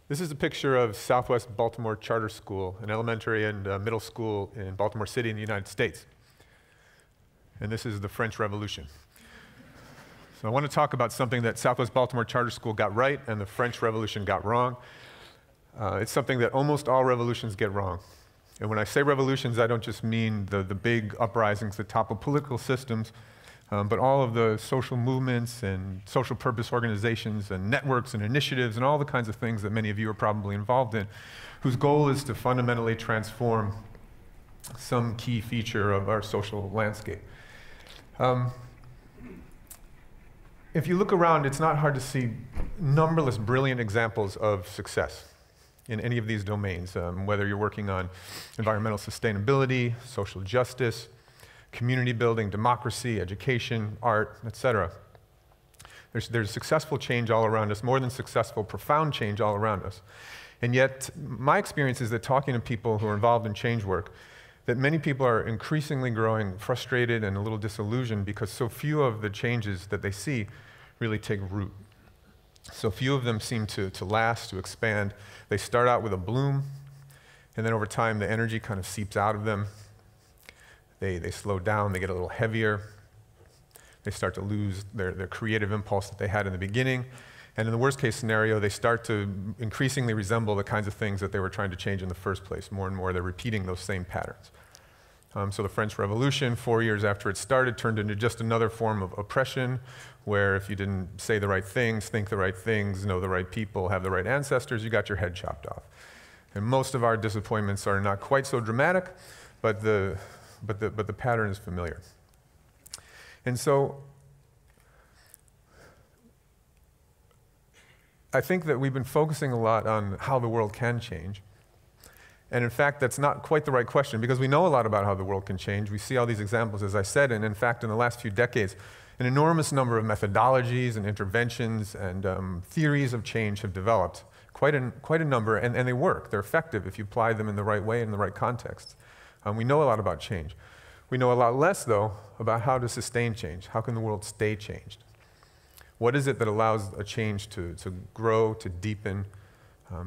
This is a picture of Southwest Baltimore Charter School, an elementary and middle school in Baltimore City in the United States. And this is the French Revolution. So I want to talk about something that Southwest Baltimore Charter School got right and the French Revolution got wrong. It's something that almost all revolutions get wrong. And when I say revolutions, I don't just mean the big uprisings that topple political systems, but all of the social movements and social purpose organizations and networks and initiatives and all the kinds of things that many of you are probably involved in, whose goal is to fundamentally transform some key feature of our social landscape. If you look around, it's not hard to see numberless brilliant examples of success in any of these domains, whether you're working on environmental sustainability, social justice, community building, democracy, education, art, etc. There's successful change all around us, more than successful, profound change all around us. And yet, my experience is that talking to people who are involved in change work, that many people are increasingly growing frustrated and a little disillusioned because so few of the changes that they see really take root. So few of them seem to last, to expand. They start out with a bloom, and then over time the energy kind of seeps out of them. They slow down, they get a little heavier. They start to lose their creative impulse that they had in the beginning. And in the worst case scenario, they start to increasingly resemble the kinds of things that they were trying to change in the first place. More and more, they're repeating those same patterns. So the French Revolution, 4 years after it started, turned into just another form of oppression, where if you didn't say the right things, think the right things, know the right people, have the right ancestors, you got your head chopped off. And most of our disappointments are not quite so dramatic, but the pattern is familiar. And so I think that we've been focusing a lot on how the world can change. And in fact, that's not quite the right question, because we know a lot about how the world can change. We see all these examples, as I said, and in fact, in the last few decades, an enormous number of methodologies and interventions and theories of change have developed, quite a number, and they work. They're effective if you apply them in the right way, in the right context. We know a lot about change. We know a lot less, though, about how to sustain change. How can the world stay changed? What is it that allows a change to grow, to deepen,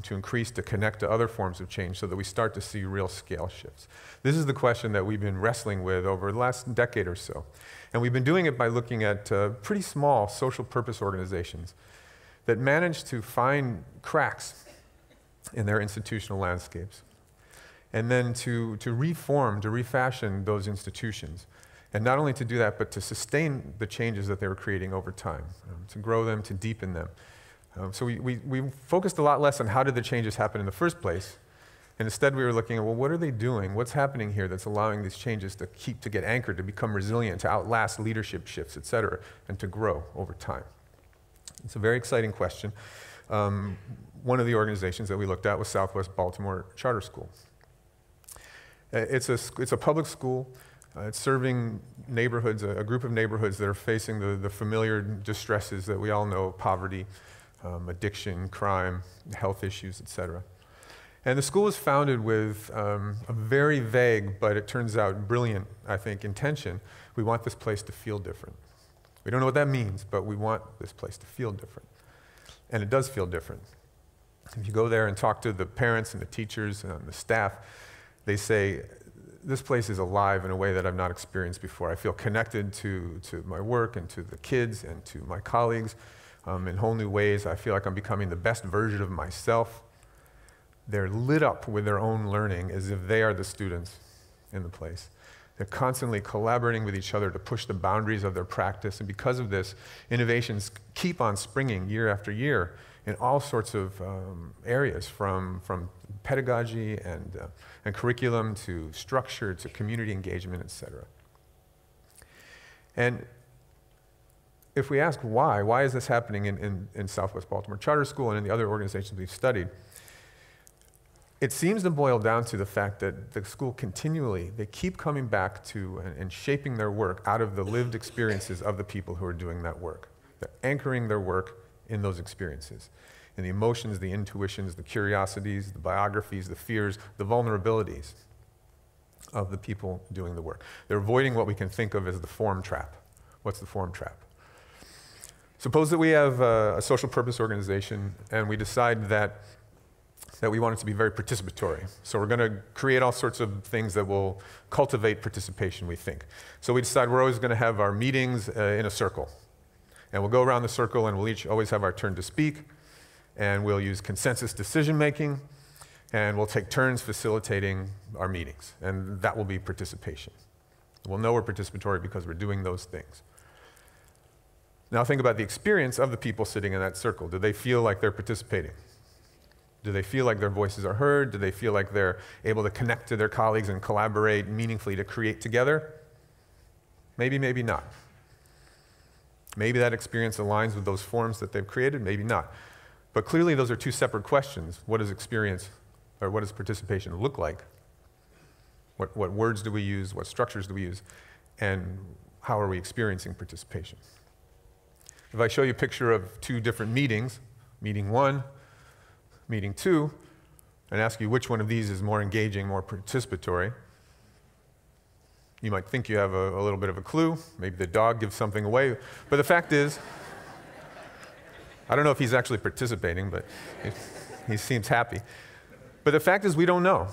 to increase, to connect to other forms of change so that we start to see real scale shifts? This is the question that we've been wrestling with over the last decade or so. And we've been doing it by looking at pretty small social purpose organizations that manage to find cracks in their institutional landscapes, and then to reform, to refashion those institutions. And not only to do that, but to sustain the changes that they were creating over time, to grow them, to deepen them. So we focused a lot less on how did the changes happen in the first place, and instead we were looking at, well, what are they doing? What's happening here that's allowing these changes to get anchored, to become resilient, to outlast leadership shifts, et cetera, and to grow over time? It's a very exciting question. One of the organizations that we looked at was Southwest Baltimore Charter School. It's a public school. It's serving neighborhoods, a group of neighborhoods that are facing the familiar distresses that we all know: poverty, addiction, crime, health issues, et cetera. And the school was founded with a very vague, but it turns out brilliant, I think, intention. We want this place to feel different. We don't know what that means, but we want this place to feel different. And it does feel different. If you go there and talk to the parents and the teachers and the staff, they say, this place is alive in a way that I've not experienced before. I feel connected to my work and to the kids and to my colleagues in whole new ways. I feel like I'm becoming the best version of myself. They're lit up with their own learning as if they are the students in the place. They're constantly collaborating with each other to push the boundaries of their practice. And because of this, innovations keep on springing year after year in all sorts of areas, from pedagogy and curriculum to structure to community engagement, et cetera. And if we ask why is this happening in Southwest Baltimore Charter School and in the other organizations we've studied, it seems to boil down to the fact that the school continually, they keep coming back to and shaping their work out of the lived experiences of the people who are doing that work. They're anchoring their work in those experiences, in the emotions, the intuitions, the curiosities, the biographies, the fears, the vulnerabilities of the people doing the work. They're avoiding what we can think of as the form trap. What's the form trap? Suppose that we have a social purpose organization and we decide that that we want it to be very participatory. So we're going to create all sorts of things that will cultivate participation, we think. So we decide we're always going to have our meetings in a circle. And we'll go around the circle and we'll each always have our turn to speak. And we'll use consensus decision making. And we'll take turns facilitating our meetings. And that will be participation. We'll know we're participatory because we're doing those things. Now think about the experience of the people sitting in that circle. Do they feel like they're participating? Do they feel like their voices are heard? Do they feel like they're able to connect to their colleagues and collaborate meaningfully to create together? Maybe, maybe not. Maybe that experience aligns with those forms that they've created, maybe not. But clearly those are two separate questions. What does experience, or what does participation look like? What words do we use? What structures do we use? And how are we experiencing participation? If I show you a picture of two different meetings, meeting 1, meeting 2, and ask you which one of these is more engaging, more participatory, you might think you have a little bit of a clue. Maybe the dog gives something away. But the fact is, I don't know if he's actually participating, but he seems happy. But the fact is we don't know.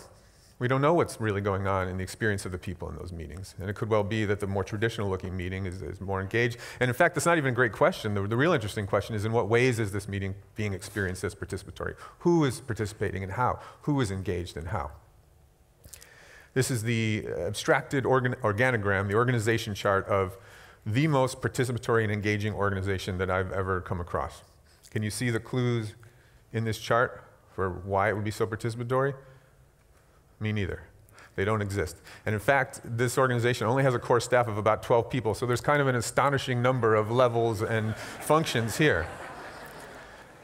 We don't know what's really going on in the experience of the people in those meetings. And it could well be that the more traditional looking meeting is more engaged. And in fact, that's not even a great question. The real interesting question is in what ways is this meeting being experienced as participatory? Who is participating and how? Who is engaged and how? This is the abstracted organogram, the organization chart of the most participatory and engaging organization that I've ever come across. Can you see the clues in this chart for why it would be so participatory? Me neither. They don't exist. And in fact, this organization only has a core staff of about 12 people, so there's kind of an astonishing number of levels and functions here.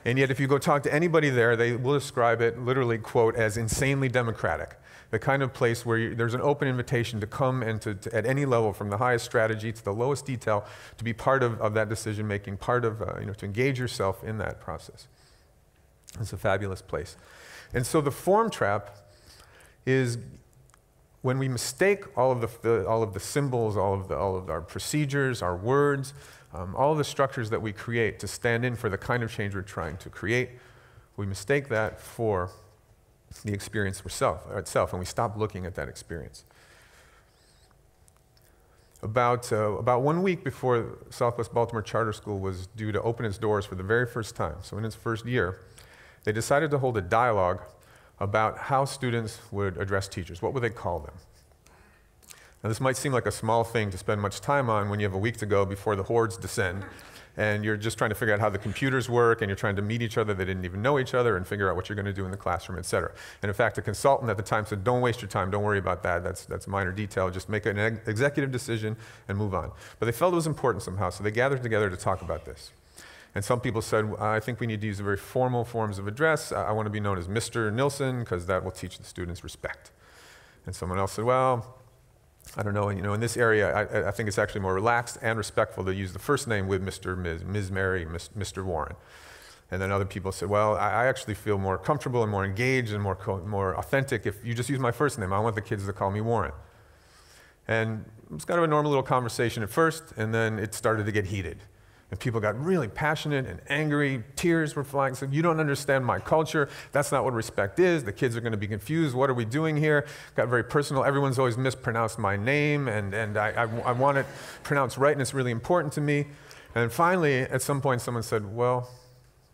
And yet, if you go talk to anybody there, they will describe it, literally, quote, as insanely democratic. The kind of place where there's an open invitation to come and to at any level, from the highest strategy to the lowest detail, to be part of that decision-making, part of, to engage yourself in that process. It's a fabulous place. And so the form trap is when we mistake all of the symbols, all of our procedures, our words, all of the structures that we create to stand in for the kind of change we're trying to create, we mistake that for the experience itself, and we stop looking at that experience. About 1 week before Southwest Baltimore Charter School was due to open its doors for the very first time, so in its first year, they decided to hold a dialogue about how students would address teachers. What would they call them? Now, this might seem like a small thing to spend much time on when you have a week to go before the hordes descend, and you're just trying to figure out how the computers work, and you're trying to meet each other. They didn't even know each other, and figure out what you're going to do in the classroom, et cetera. And in fact, a consultant at the time said, don't waste your time, don't worry about that, that's minor detail, just make an executive decision and move on. But they felt it was important somehow, so they gathered together to talk about this. And some people said, I think we need to use very formal forms of address. I want to be known as Mr. Nilsson, because that will teach the students respect. And someone else said, well, I don't know, in this area, I think it's actually more relaxed and respectful to use the first name with Mr., Ms. Mary, Mr. Warren. And then other people said, well, I actually feel more comfortable and more engaged and more authentic if you just use my first name. I want the kids to call me Warren. And it was kind of a normal little conversation at first, and then it started to get heated. And people got really passionate and angry. Tears were flying. Said, you don't understand my culture. That's not what respect is. The kids are going to be confused. What are we doing here? Got very personal. Everyone's always mispronounced my name, and I want it pronounced right, and it's really important to me. And finally, at some point, someone said, well,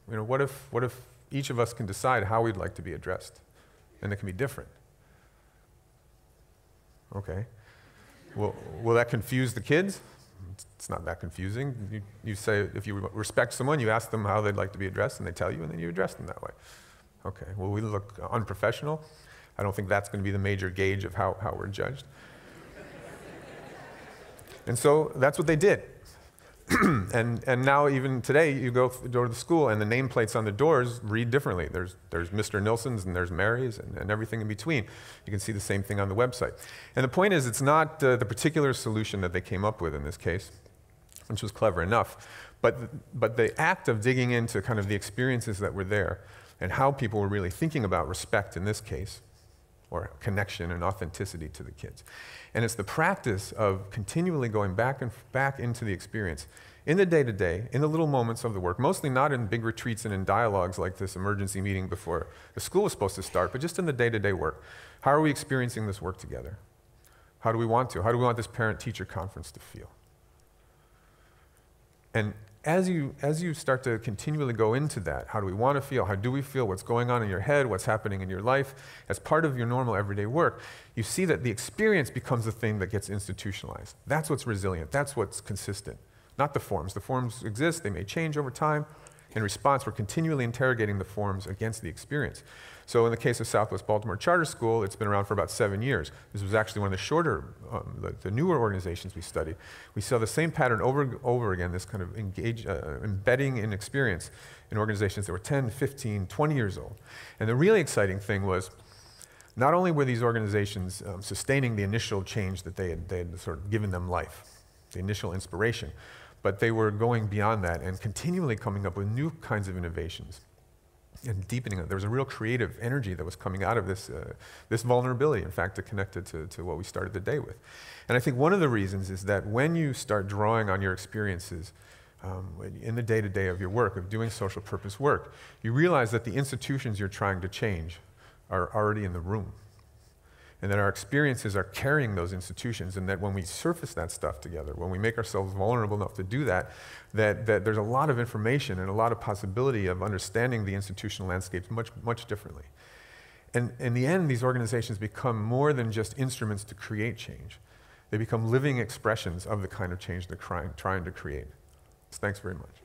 what if each of us can decide how we'd like to be addressed? And it can be different. Okay. Well, will that confuse the kids? It's not that confusing. You say, if you respect someone, you ask them how they'd like to be addressed, and they tell you, and then you address them that way. Okay, well, we look unprofessional. I don't think that's going to be the major gauge of how we're judged. And so that's what they did. and now, even today, you go to the school, and the nameplates on the doors read differently. There's Mr. Nilsson's, and there's Mary's, and everything in between. You can see the same thing on the website. And the point is, it's not the particular solution that they came up with in this case, which was clever enough, but the act of digging into kind of the experiences that were there and how people were really thinking about respect in this case, or connection and authenticity to the kids. And it's the practice of continually going back into the experience in the day-to-day, in the little moments of the work, mostly not in big retreats and in dialogues like this emergency meeting before the school was supposed to start, but just in the day-to-day work. How are we experiencing this work together? How do we want to? How do we want this parent-teacher conference to feel? And as you start to continually go into that, how do we want to feel? How do we feel? What's going on in your head? What's happening in your life? As part of your normal everyday work, you see that the experience becomes the thing that gets institutionalized. That's what's resilient. That's what's consistent, not the forms. The forms exist. They may change over time. In response, we're continually interrogating the forms against the experience. So in the case of Southwest Baltimore Charter School, it's been around for about 7 years. This was actually one of the shorter, the newer organizations we studied. We saw the same pattern over and over again, this kind of embedding in experience in organizations that were 10, 15, 20 years old. And the really exciting thing was, not only were these organizations sustaining the initial change that they had sort of given them life, the initial inspiration, but they were going beyond that and continually coming up with new kinds of innovations and deepening it. There was a real creative energy that was coming out of this vulnerability, in fact, to connect it to what we started the day with. And I think one of the reasons is that when you start drawing on your experiences in the day-to-day of your work, of doing social purpose work, you realize that the institutions you're trying to change are already in the room. And that our experiences are carrying those institutions, and that when we surface that stuff together, when we make ourselves vulnerable enough to do that, that there's a lot of information and a lot of possibility of understanding the institutional landscapes much, much differently. And in the end, these organizations become more than just instruments to create change. They become living expressions of the kind of change they're trying to create. So thanks very much.